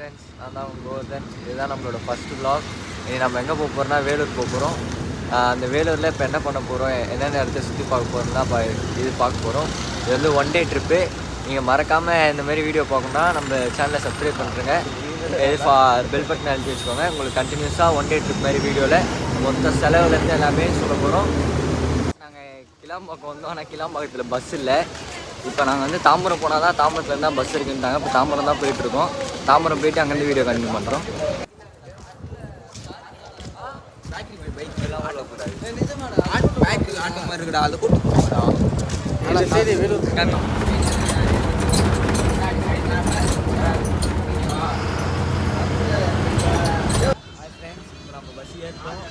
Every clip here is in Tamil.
ஃப்ரெண்ட்ஸ், நான் தான் உங்கள் கோவர்தன். இதுதான் நம்மளோட ஃபஸ்ட்டு vlog. இனி நம்ம எங்கே போக போகிறோம்னா வேலூர் போக போகிறோம். அந்த வேலூரில் இப்போ என்ன பண்ண போகிறோம், என்னென்ன இடத்த சுற்றி பார்க்க போகிறோம்னா இது பார்க்க போகிறோம். இது வந்து ஒன் டே ட்ரிப்பு. நீங்கள் மறக்காமல் இந்த மாதிரி வீடியோ பார்க்கணுன்னா நம்ம சேனலை சப்ஸ்கிரைப் பண்ணுறேங்க. பெல் பட்டன் அழுத்தி வச்சுக்கோங்க. உங்களுக்கு கண்டினியூஸாக ஒன் டே ட்ரிப் மாதிரி வீடியோவில் மொத்த செலவுலேருந்து எல்லாமே சொல்ல போகிறோம். நாங்கள் கிளாம்பாக்கம் வந்தோம், ஆனால் கிளாம்பாக்கத்தில் பஸ் இல்லை. இப்போ நாங்கள் வந்து தாம்பரம் போனால் தான் தாம்பரத்துலேருந்து தான் பஸ் இருக்குன்ட்டாங்க. இப்போ தாம்பரம் தான் போயிட்டுருக்கோம். தாம்பரம் போயிட்டு அங்கேருந்து வீடியோ கண்டினியூ பண்ணுறோம். நம்ம பஸ் ஏற்றோம்.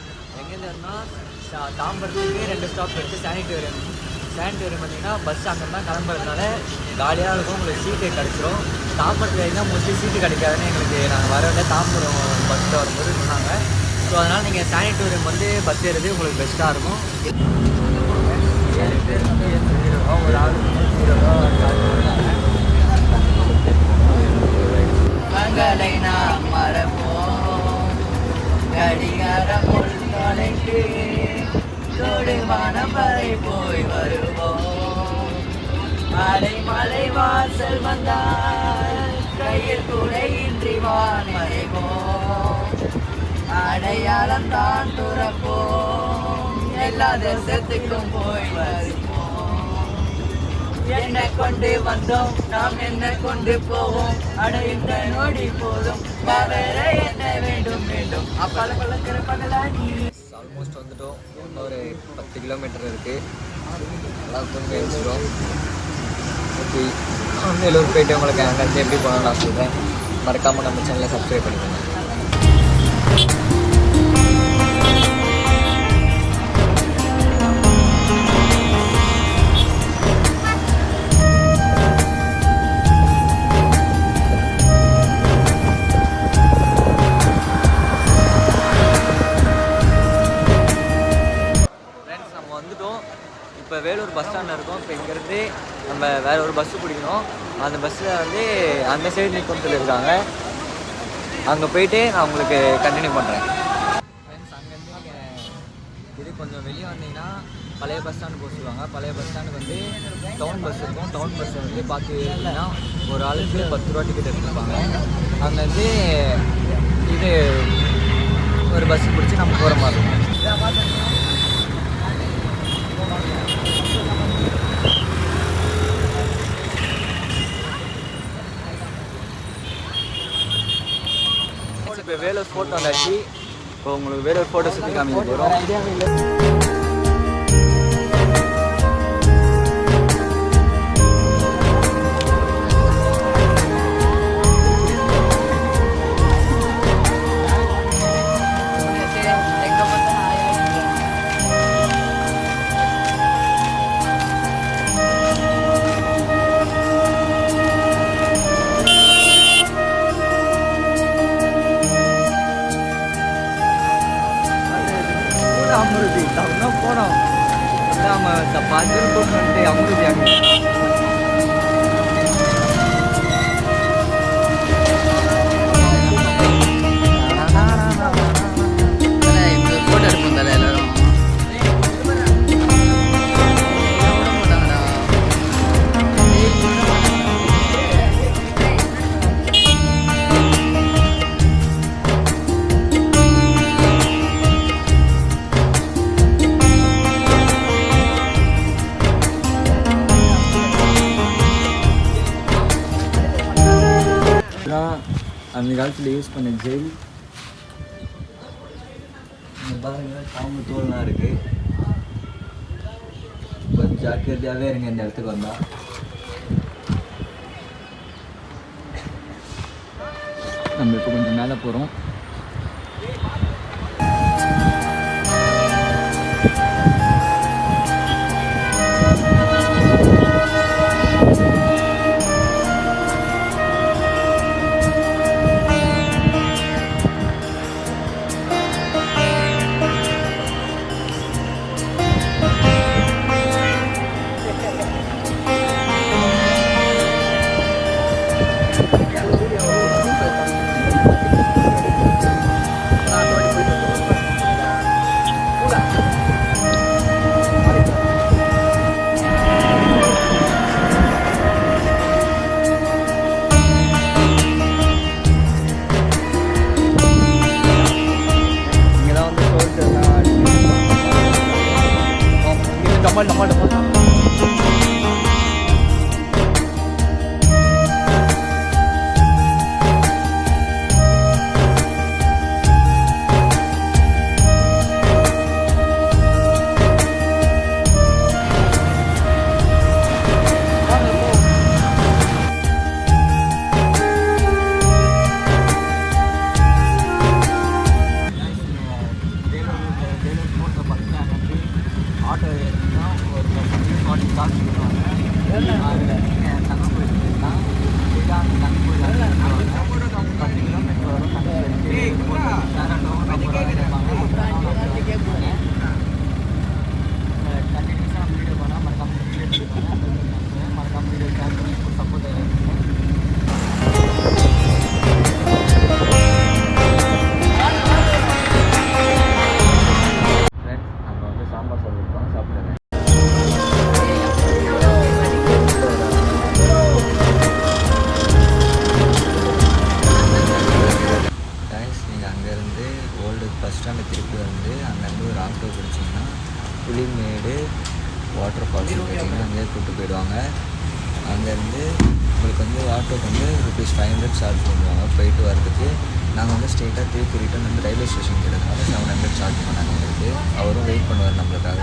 எங்கேருந்து இருந்தால் தாம்பரத்துக்கு 2 ஸ்டாப் எடுத்து சானிட்டோரியம் பார்த்தீங்கன்னா பஸ் அங்கே தான் கிளம்புறதுனால காலியாக இருக்கும். உங்களுக்கு சீட்டு கிடச்சிரும். தாம்பரத்தில் இருந்தால் மோஸ்ட்லி சீட்டு கிடைக்காதுன்னு எங்களுக்கு நாங்கள் வரவில்லை தாம்பரம் பஸ்ஸில் வரும்போது சொன்னாங்க. ஸோ அதனால் நீங்கள் சானிட்டோரியம் வந்து பஸ் ஏறுறது உங்களுக்கு பெஸ்ட்டாக இருக்கும். 7 பேர் வந்து 20 ரூபா, ஒரு ஆளுக்கு 20 ரூபா சார்ஜ் பண்ணுறாங்க. மகளை நாம் மறப்போம், கடிகாரம் தொலைக்கு தொடுவானம் வரை போய் வருவோம். மலை வாசல் வந்தால் கையில் குடையின்றி வான் மறைவோம். அடையாளம் தான் துறப்போம், எல்லா தேசத்துக்கும் போய் வருவோம். என்ன கொண்டு வந்தோம், நாம் என்ன கொண்டு போவோம். அடைந்த நொடி போதும், வேற என்ன வேண்டும் வேண்டும். அப்பல பழக்கிற பண்ணலாடி. ஆல்மோஸ்ட் வந்துட்டோம். இன்னொரு 10 கிலோமீட்டர் இருக்குது. நல்லா தூங்க வச்சுருவோம். ஓகே, வேலூர் போயிட்டு உங்களுக்கு அங்கேருந்து எப்படி போகணும்னு நான் சொல்கிறேன். மறக்காமல் நம்ம சேனலை சப்ஸ்கிரைப் பண்ணிக்கோங்க. இப்போ வேலூர் பஸ் ஸ்டாண்டில் இருக்கோம். இப்போ இங்கேருந்து நம்ம வேறு ஒரு பஸ்ஸு பிடிக்கணும். அந்த பஸ்ஸில் வந்து அந்த சைடு நிற்கும் சொல்லியிருக்காங்க. அங்கே போயிட்டு நான் உங்களுக்கு கண்டினியூ பண்ணுறேன். ஃப்ரெண்ட்ஸ், அங்கேருந்து நீங்கள் இது கொஞ்சம் வெளியே வந்தீங்கன்னா பழைய பஸ் ஸ்டாண்டு போக சொல்லுவாங்க. பழைய பஸ் ஸ்டாண்டுக்கு வந்து டவுன் பஸ் இருக்கும். டவுன் பஸ்ஸை வந்து பார்த்து ஏறினா ஒரு ஆளுக்கு 10 ரூபா டிக்கெட் எடுத்துருப்பாங்க. அங்கேருந்து இது ஒரு பஸ்ஸு பிடிச்சி நம்ம போகிற மாதிரி இருக்கும். இப்போ வேலூர் ஃபோட்டோ வந்தாச்சு. இப்போ உங்களுக்கு வேலூர் ஃபோட்டோ சுற்றி காமிக்க போகிறோம். அமிர்தி தான் போனோம். நம்ம 5 ரூபாய் போட்டு அமிர்தி ஆகணும். ஃபோட்டோ எடுப்போம் தலை எல்லாரும். அந்த காலத்தில் யூஸ் பண்ண ஜெல். பாருங்க, பாம்பு தோல்லாம் இருக்குது. கொஞ்சம் ஜாக்கிரதையாகவே இருங்க இந்த இடத்துக்கு வந்தால். நம்ம இப்போ கொஞ்சம் மேலே போகிறோம். புலிமேடு வாட்டர் ஃபால்ஸ் பார்த்தீங்கன்னா அங்கேயே கூப்பிட்டு போயிடுவாங்க. அங்கேருந்து உங்களுக்கு வந்து ஆட்டோக்கு வந்து ₹500 சார்ஜ் பண்ணுவாங்க போயிட்டு வரதுக்கு. நாங்கள் வந்து ஸ்ட்ரெயிட்டாக திருப்பி ரிட்டன் வந்து ரயில்வே ஸ்டேஷன் கிட்டதுனால $700 சார்ஜ் பண்ணாங்க எங்களுக்கு. அவரும் வெயிட் பண்ணுவார் நம்மளுக்காக.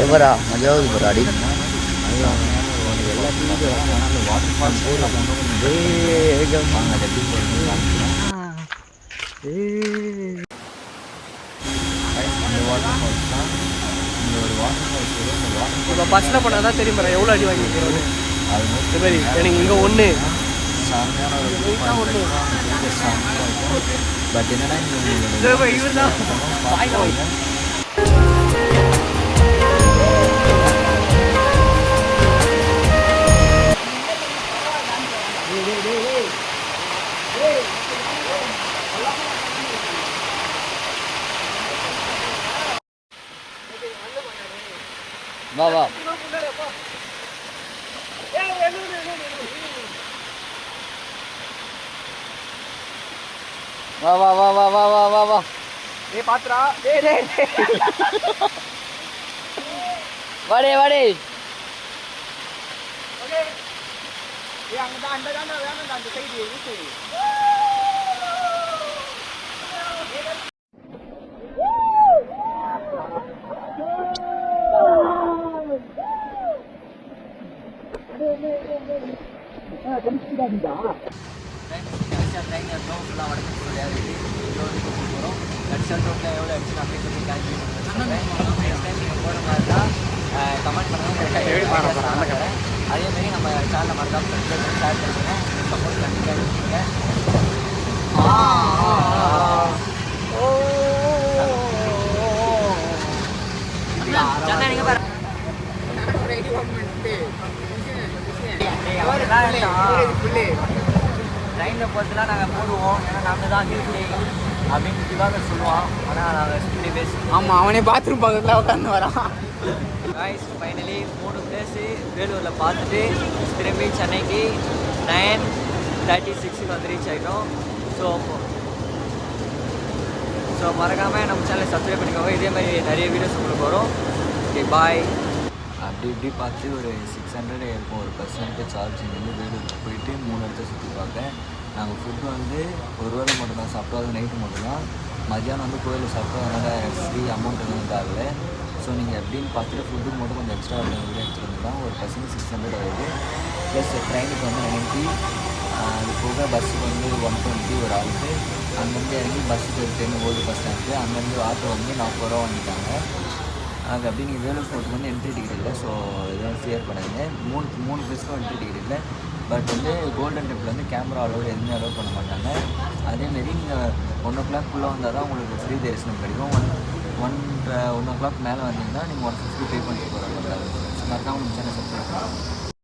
எவரா மஜாவது பராடி வாட்டர் ஃபால்ஸ் இப்போ பஸ்ஸில் பண்ணால் தான் தெரியும் பாரு எவ்வளோ அடி வாங்கிக்கிறோம். அது மொத்த பேர் எனக்கு இங்கே ஒன்று பட் என்னன்னா இவர் தான் வா வா வா வா வா வா வா வா வா வா ஏ பாத்துரா டேய் டேய் வாடே வாடே ஓகே ஏ அங்க தான் வேணும் அந்த சைடு ஊத்து ஃபுல்லாக வடக்கு போகிறோம். கடிச்சல் ரோட்டில் எவ்வளோ அடிச்சு அப்படின்னு சொல்லி கால்குலேட் பண்ணுறேன். நெக்ஸ்ட் டைம் நீங்கள் போகிற மாதிரி தான் கமெண்ட் பண்ணுங்கள். அதேமாரி நம்ம சேனலில் மறக்காம சப்ஸ்கிரைப் பண்ணி ஷேர் பண்ணுங்கள். சப்போர்ட் கண்டிப்பாக இருக்கீங்க. நீங்கள் ட்ரெயினில் போகிறதுலாம் நாங்கள் போடுவோம். ஏன்னா நாங்கள் தான் கிருத்தி அப்படின்னு திவாகர் சொல்லுவான். ஆனால் நாங்கள் ஸ்பீடு பேஸ் ஆமாம் அவனே பாத்ரூம் பக்கத்தில் உட்காந்து வரான். காய்ஸ் ஃபைனலி 3 பிளேஸு வேலூரில் பார்த்துட்டு திரும்பி சென்னைக்கு 9:36 வந்து ரீச் ஆகிட்டோம். ஸோ மறக்காமல் நம்ம சேனலை சப்ஸ்கிரைப் பண்ணிக்கோங்க. இதே மாதிரி நிறைய வீடியோஸ் உங்களுக்கு வரும். Okay bye. அப்படி இப்படி பார்த்து ஒரு 600 இருக்கும் ஒரு பர்சனுக்கு சார்ஜ். இங்கேருந்து வேலூருக்கு போயிட்டு 3 இடத்த சுற்றி பார்த்தேன். நாங்கள் ஃபுட்டு வந்து ஒரு வேளை மட்டும்தான் சாப்பிட்டோம். அது நைட்டு மட்டும்தான். மதியானம் வந்து கோயிலில் சாப்பிட்டோம். அதனால் ஃப்ரீ அமௌண்ட் எதுவும் ஆகலை. ஸோ நீங்கள் எப்படின்னு பார்த்துட்டு ஃபுட்டுக்கு மட்டும் கொஞ்சம் எக்ஸ்ட்ரா வீடியோ எடுத்துருந்தோம். ஒரு பர்சனுக்கு 600 ஆகுது. ப்ளஸ் ட்ரெயினுக்கு வந்து 90. அது போக பஸ்ஸுக்கு வந்து 120 ஒரு ஆளுக்கு. அங்கேருந்து இறங்கி பஸ்ஸுக்கு எடுத்துன்னு ஓல்டு பஸ் ஸ்டாண்டு. அங்கேருந்து ஆட்டோ வந்து 40 ரூபா வாங்கிட்டாங்க. அது அப்படி நீங்கள் வேலூர் ஃபோர்ட்டுக்கு வந்து என்ட்ரி டிக்கெட் இல்லை. ஸோ இதெல்லாம் ஃபியர் பண்ணாதீங்க. மூணு பிளேஸ்க்கும் என்ட்ரி டிக்கெட் இல்லை. பட் வந்து கோல்டன் டெம்பிள் வந்து கேமரா அலோடு எதுவுமே அலோவ் பண்ண மாட்டாங்க. அதேமாரி நீங்கள் 1 o'clock வந்தால் தான் உங்களுக்கு ஃப்ரீ தரிசனம் கிடைக்கும். 1 o'clock மேலே வந்தீங்கன்னா நீங்கள் 150 பே பண்ணிட்டு போகிற மாதிரி தான். மறக்காமல் சேனல் சப்ஸ்கிரைப் பண்ணுங்கள்.